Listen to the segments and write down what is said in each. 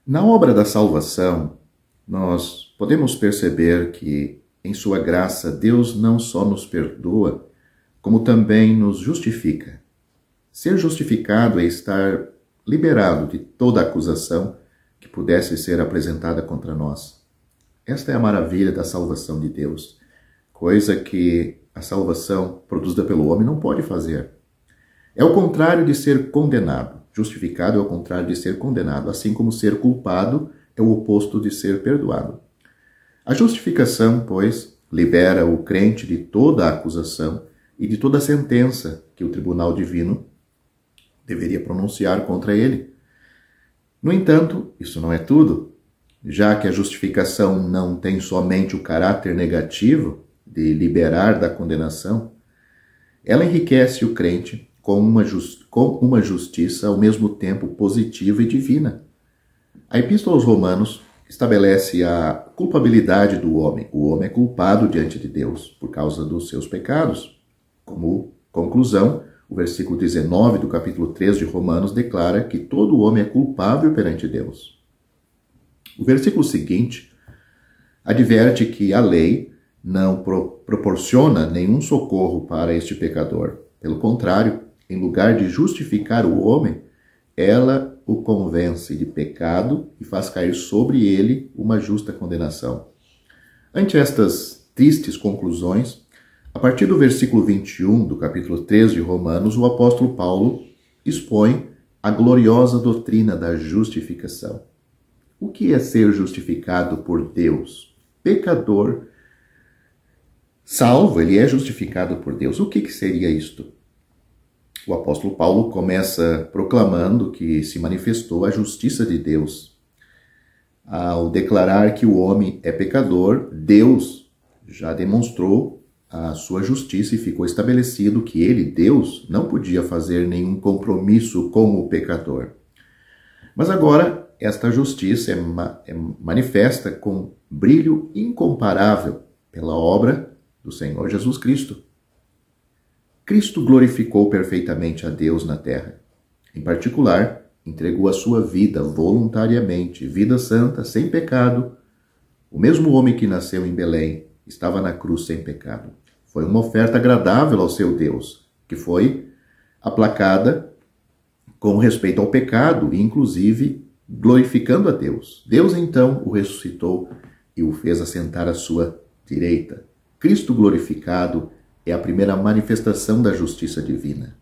Na obra da salvação, nós podemos perceber que, em sua graça, Deus não só nos perdoa, como também nos justifica. Ser justificado é estar liberado de toda acusação que pudesse ser apresentada contra nós. Esta é a maravilha da salvação de Deus, coisa que a salvação produzida pelo homem não pode fazer. É o contrário de ser condenado. Justificado é o contrário de ser condenado, assim como ser culpado é o oposto de ser perdoado. A justificação, pois, libera o crente de toda a acusação e de toda a sentença que o tribunal divino deveria pronunciar contra ele. No entanto, isso não é tudo. Já que a justificação não tem somente o caráter negativo de liberar da condenação, ela enriquece o crente com uma justiça ao mesmo tempo positiva e divina. A Epístola aos Romanos estabelece a culpabilidade do homem. O homem é culpado diante de Deus por causa dos seus pecados. Como conclusão, o versículo 19 do capítulo 3 de Romanos declara que todo homem é culpável perante Deus. O versículo seguinte adverte que a lei não proporciona nenhum socorro para este pecador. Pelo contrário, em lugar de justificar o homem, ela o convence de pecado e faz cair sobre ele uma justa condenação. Ante estas tristes conclusões, a partir do versículo 21 do capítulo 3 de Romanos, o apóstolo Paulo expõe a gloriosa doutrina da justificação. O que é ser justificado por Deus? Pecador salvo, ele é justificado por Deus. O que seria isto? O apóstolo Paulo começa proclamando que se manifestou a justiça de Deus. Ao declarar que o homem é pecador, Deus já demonstrou a sua justiça e ficou estabelecido que ele, Deus, não podia fazer nenhum compromisso com o pecador. Mas agora, esta justiça é manifesta com brilho incomparável pela obra do Senhor Jesus Cristo. Cristo glorificou perfeitamente a Deus na terra. Em particular, entregou a sua vida voluntariamente, vida santa, sem pecado. O mesmo homem que nasceu em Belém estava na cruz sem pecado. Foi uma oferta agradável ao seu Deus, que foi aplacada com respeito ao pecado e, inclusive, glorificando a Deus. Deus, então, o ressuscitou e o fez assentar à sua direita. Cristo glorificado é a primeira manifestação da justiça divina.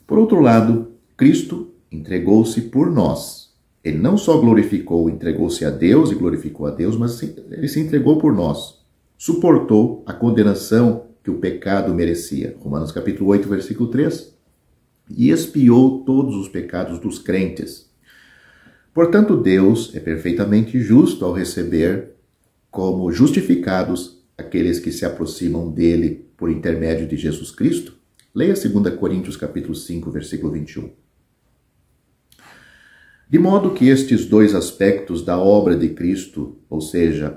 Por outro lado, Cristo entregou-se por nós. Ele não só glorificou, entregou-se a Deus e glorificou a Deus, mas ele se entregou por nós. Suportou a condenação que o pecado merecia. Romanos capítulo 8, versículo 3. E expiou todos os pecados dos crentes. Portanto, Deus é perfeitamente justo ao receber como justificados aqueles que se aproximam dele por intermédio de Jesus Cristo. Leia 2 Coríntios capítulo 5, versículo 21. De modo que estes dois aspectos da obra de Cristo, ou seja,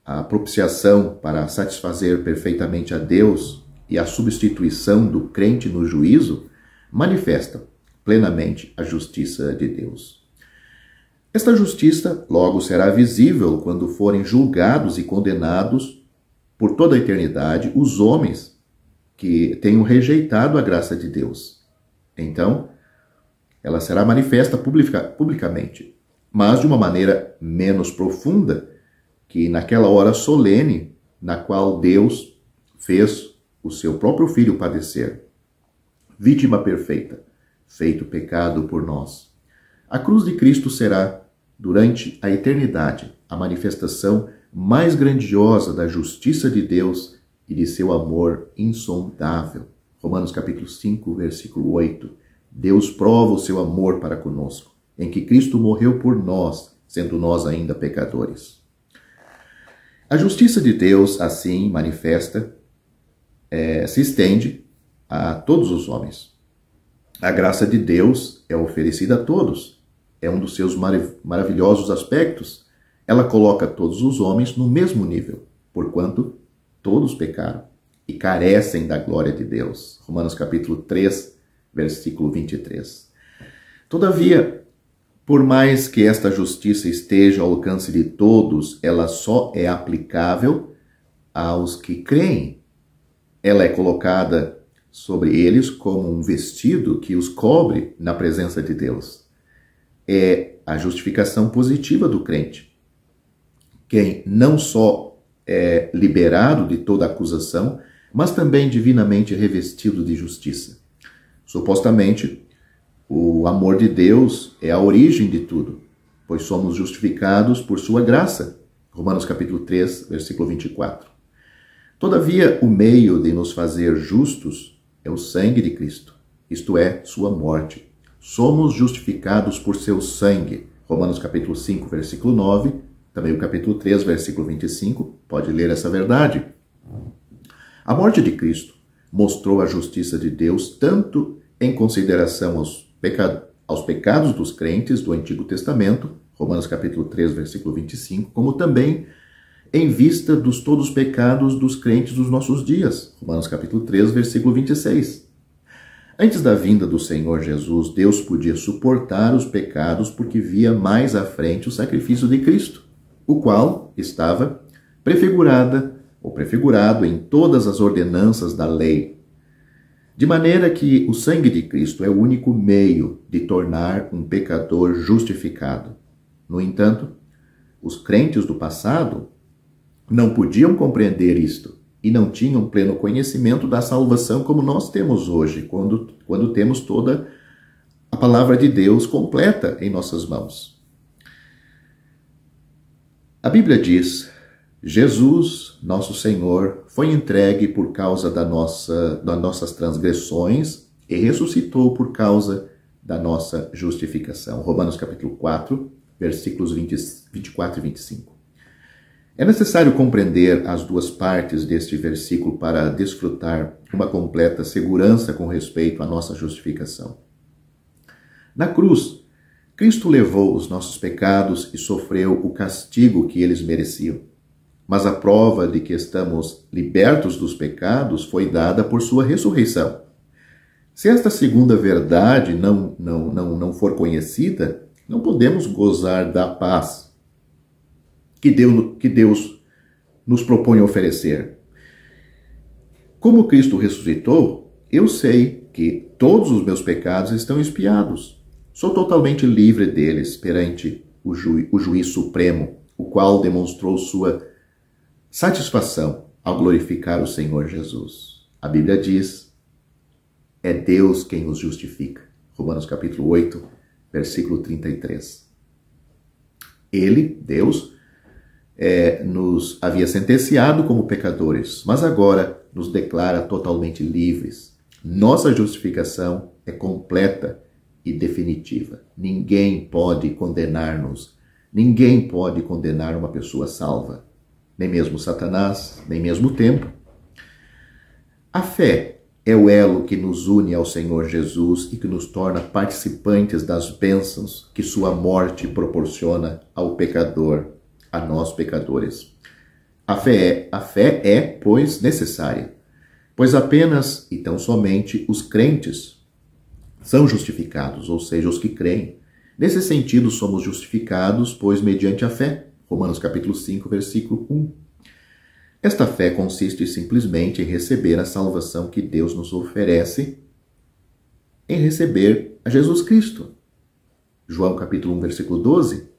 a propiciação para satisfazer perfeitamente a Deus e a substituição do crente no juízo, manifestam plenamente a justiça de Deus. Esta justiça logo será visível quando forem julgados e condenados por toda a eternidade os homens que tenham rejeitado a graça de Deus. Então, ela será manifesta publicamente, mas de uma maneira menos profunda que naquela hora solene na qual Deus fez o seu próprio Filho padecer. Vítima perfeita, feito pecado por nós. A cruz de Cristo será, durante a eternidade, a manifestação mais grandiosa da justiça de Deus e de seu amor insondável. Romanos capítulo 5, versículo 8. Deus prova o seu amor para conosco, em que Cristo morreu por nós, sendo nós ainda pecadores. A justiça de Deus, assim manifesta, se estende a todos os homens. A graça de Deus é oferecida a todos. É um dos seus maravilhosos aspectos. Ela coloca todos os homens no mesmo nível, porquanto todos pecaram e carecem da glória de Deus. Romanos capítulo 3, versículo 23. Todavia, Por mais que esta justiça esteja ao alcance de todos, ela só é aplicável aos que creem. Ela é colocada sobre eles como um vestido que os cobre na presença de Deus. É a justificação positiva do crente. Quem não só é liberado de toda acusação, mas também divinamente revestido de justiça. Supostamente, o amor de Deus é a origem de tudo, pois somos justificados por sua graça. Romanos capítulo 3, versículo 24. Todavia, o meio de nos fazer justos é o sangue de Cristo, isto é, sua morte. Somos justificados por seu sangue. Romanos capítulo 5, versículo 9, também o capítulo 3, versículo 25, pode ler essa verdade. A morte de Cristo mostrou a justiça de Deus tanto em consideração aos pecados dos crentes do Antigo Testamento, Romanos capítulo 3, versículo 25, como também em vista dos todos os pecados dos crentes dos nossos dias, Romanos capítulo 3, versículo 26. Antes da vinda do Senhor Jesus, Deus podia suportar os pecados porque via mais à frente o sacrifício de Cristo, o qual estava prefigurado em todas as ordenanças da lei, de maneira que o sangue de Cristo é o único meio de tornar um pecador justificado. No entanto, os crentes do passado não podiam compreender isto e não tinham pleno conhecimento da salvação como nós temos hoje, quando temos toda a palavra de Deus completa em nossas mãos. A Bíblia diz: Jesus, nosso Senhor, foi entregue por causa das nossas transgressões e ressuscitou por causa da nossa justificação. Romanos capítulo 4, versículos 24 e 25. É necessário compreender as duas partes deste versículo para desfrutar uma completa segurança com respeito à nossa justificação. Na cruz, Cristo levou os nossos pecados e sofreu o castigo que eles mereciam. Mas a prova de que estamos libertos dos pecados foi dada por sua ressurreição. Se esta segunda verdade não for conhecida, não podemos gozar da paz que Deus nos propõe oferecer. Como Cristo ressuscitou, eu sei que todos os meus pecados estão expiados. Sou totalmente livre deles perante o juiz supremo, o qual demonstrou sua satisfação ao glorificar o Senhor Jesus. A Bíblia diz: é Deus quem nos justifica. Romanos capítulo 8, versículo 33. Ele, Deus, nos havia sentenciado como pecadores, mas agora nos declara totalmente livres. Nossa justificação é completa e definitiva. Ninguém pode condenar-nos. Ninguém pode condenar uma pessoa salva. Nem mesmo Satanás, nem mesmo o tempo. A fé é o elo que nos une ao Senhor Jesus e que nos torna participantes das bênçãos que sua morte proporciona ao pecador, a nós pecadores. A fé é, pois, necessária, pois apenas e tão somente os crentes são justificados, ou seja, os que creem. Nesse sentido, somos justificados, pois mediante a fé. Romanos capítulo 5, versículo 1. Esta fé consiste simplesmente em receber a salvação que Deus nos oferece, em receber a Jesus Cristo. João capítulo 1, versículo 12.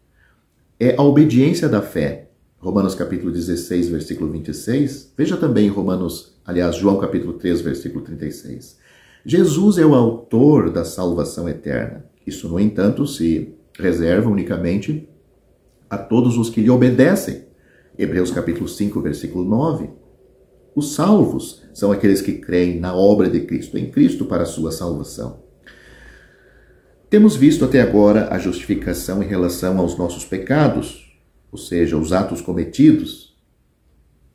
É a obediência da fé. Romanos capítulo 16, versículo 26. Veja também João capítulo 3, versículo 36. Jesus é o autor da salvação eterna. Isso, no entanto, se reserva unicamente a todos os que lhe obedecem. Hebreus capítulo 5, versículo 9. Os salvos são aqueles que creem na obra de Cristo, em Cristo para a sua salvação. Temos visto até agora a justificação em relação aos nossos pecados, ou seja, os atos cometidos,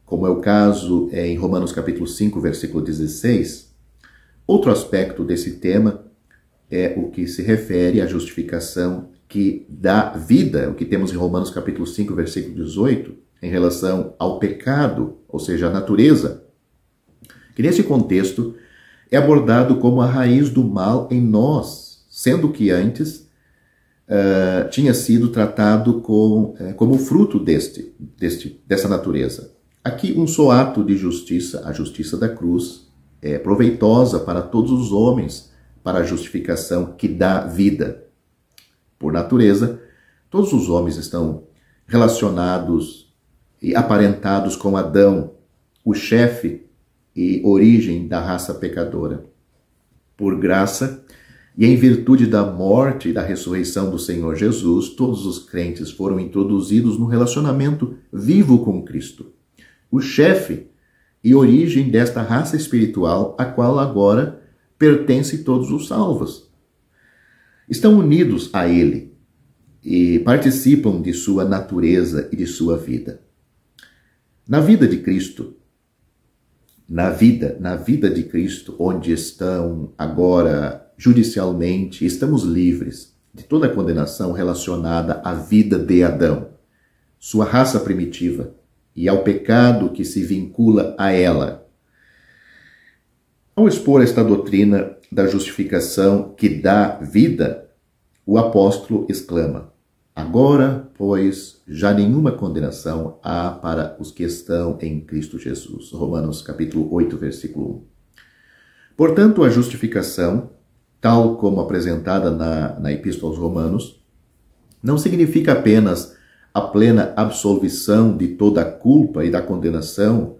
como é o caso em Romanos capítulo 5, versículo 16. Outro aspecto desse tema é o que se refere à justificação que dá vida, o que temos em Romanos capítulo 5, versículo 18, em relação ao pecado, ou seja, a natureza, que nesse contexto é abordado como a raiz do mal em nós, sendo que antes tinha sido tratado como fruto dessa natureza. Aqui um só ato de justiça, a justiça da cruz, é proveitosa para todos os homens, para a justificação que dá vida. Por natureza, todos os homens estão relacionados e aparentados com Adão, o chefe e origem da raça pecadora. Por graça e em virtude da morte e da ressurreição do Senhor Jesus, todos os crentes foram introduzidos no relacionamento vivo com Cristo, o chefe e origem desta raça espiritual, a qual agora pertence todos os salvos. Estão unidos a Ele e participam de sua natureza e de sua vida. Na vida de Cristo, na vida de Cristo, onde estão agora judicialmente, estamos livres de toda a condenação relacionada à vida de Adão, sua raça primitiva, e ao pecado que se vincula a ela. Ao expor esta doutrina da justificação que dá vida, o apóstolo exclama: agora, pois, já nenhuma condenação há para os que estão em Cristo Jesus. Romanos capítulo 8, versículo 1. Portanto, a justificação, tal como apresentada na Epístola aos Romanos, não significa apenas a plena absolvição de toda a culpa e da condenação,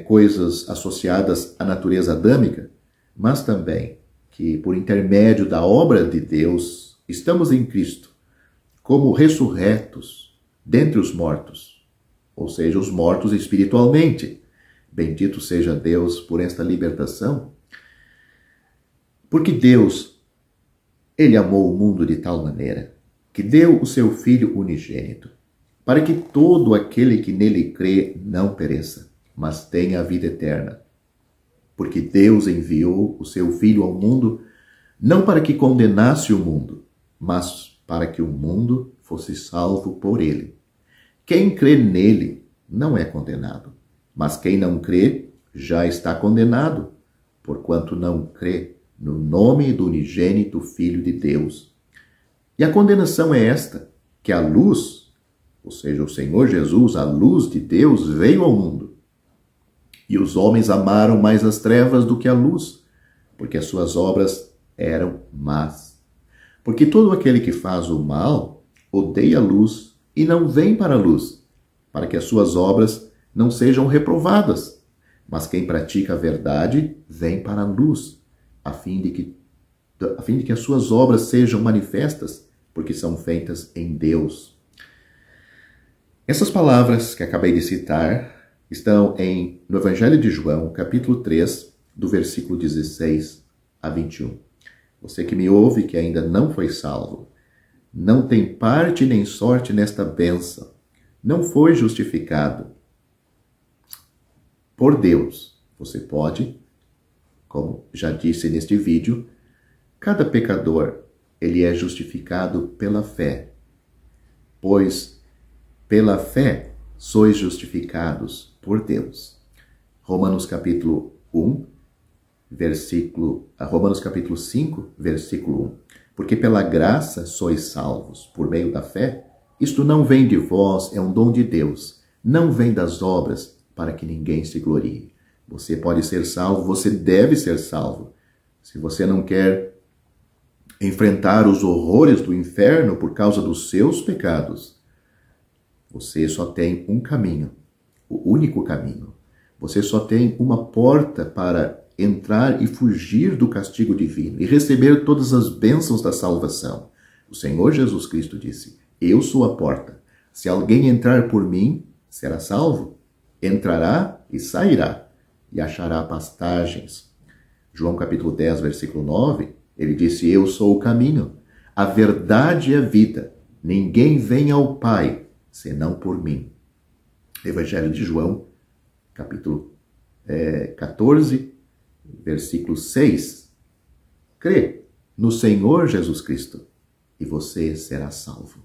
coisas associadas à natureza adâmica, mas também que, por intermédio da obra de Deus, estamos em Cristo, como ressurretos dentre os mortos, ou seja, os mortos espiritualmente. Bendito seja Deus por esta libertação. Porque Deus, Ele amou o mundo de tal maneira que deu o seu Filho unigênito, para que todo aquele que nele crê não pereça, mas tenha a vida eterna. Porque Deus enviou o seu Filho ao mundo, não para que condenasse o mundo, mas para que o mundo fosse salvo por ele. Quem crê nele não é condenado, mas quem não crê já está condenado, porquanto não crê no nome do unigênito Filho de Deus. E a condenação é esta, que a luz, ou seja, o Senhor Jesus, a luz de Deus, veio ao mundo. E os homens amaram mais as trevas do que a luz, porque as suas obras eram más. Porque todo aquele que faz o mal odeia a luz e não vem para a luz, para que as suas obras não sejam reprovadas. Mas quem pratica a verdade vem para a luz, a fim de que as suas obras sejam manifestas, porque são feitas em Deus. Essas palavras que acabei de citar estão no Evangelho de João, capítulo 3, do versículo 16 a 21. Você que me ouve, que ainda não foi salvo, não tem parte nem sorte nesta bênção, não foi justificado por Deus. Você pode, como já disse neste vídeo, cada pecador, ele é justificado pela fé, pois pela fé sois justificados por Deus. Romanos capítulo 5, versículo 1. Porque pela graça sois salvos, por meio da fé. Isto não vem de vós, é um dom de Deus. Não vem das obras, para que ninguém se glorie. Você pode ser salvo, você deve ser salvo. Se você não quer enfrentar os horrores do inferno por causa dos seus pecados, você só tem um caminho, o único caminho. Você só tem uma porta para entrar e fugir do castigo divino e receber todas as bênçãos da salvação. O Senhor Jesus Cristo disse: eu sou a porta. Se alguém entrar por mim, será salvo. Entrará e sairá e achará pastagens. João capítulo 10, versículo 9, ele disse: eu sou o caminho, a verdade e a vida. Ninguém vem ao Pai senão por mim. Evangelho de João, capítulo 14, versículo 6. Crê no Senhor Jesus Cristo e você será salvo.